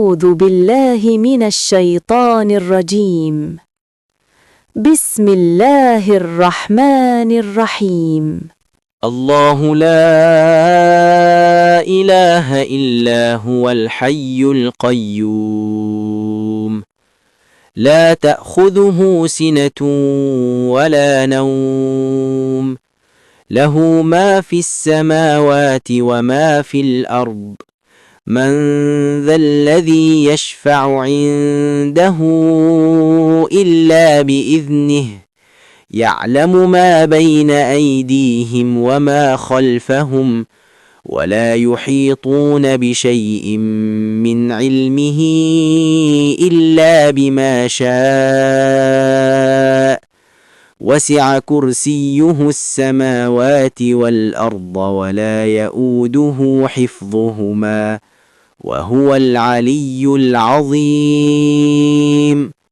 أعوذ بالله من الشيطان الرجيم. بسم الله الرحمن الرحيم. الله لا إله إلا هو الحي القيوم لا تأخذه سنة ولا نوم له ما في السماوات وما في الأرض من ذا الذي يشفع عنده إلا بإذنه يعلم ما بين أيديهم وما خلفهم ولا يحيطون بشيء من علمه إلا بما شاء وسع كرسيه السماوات والأرض ولا يؤوده حفظهما وهو العلي العظيم.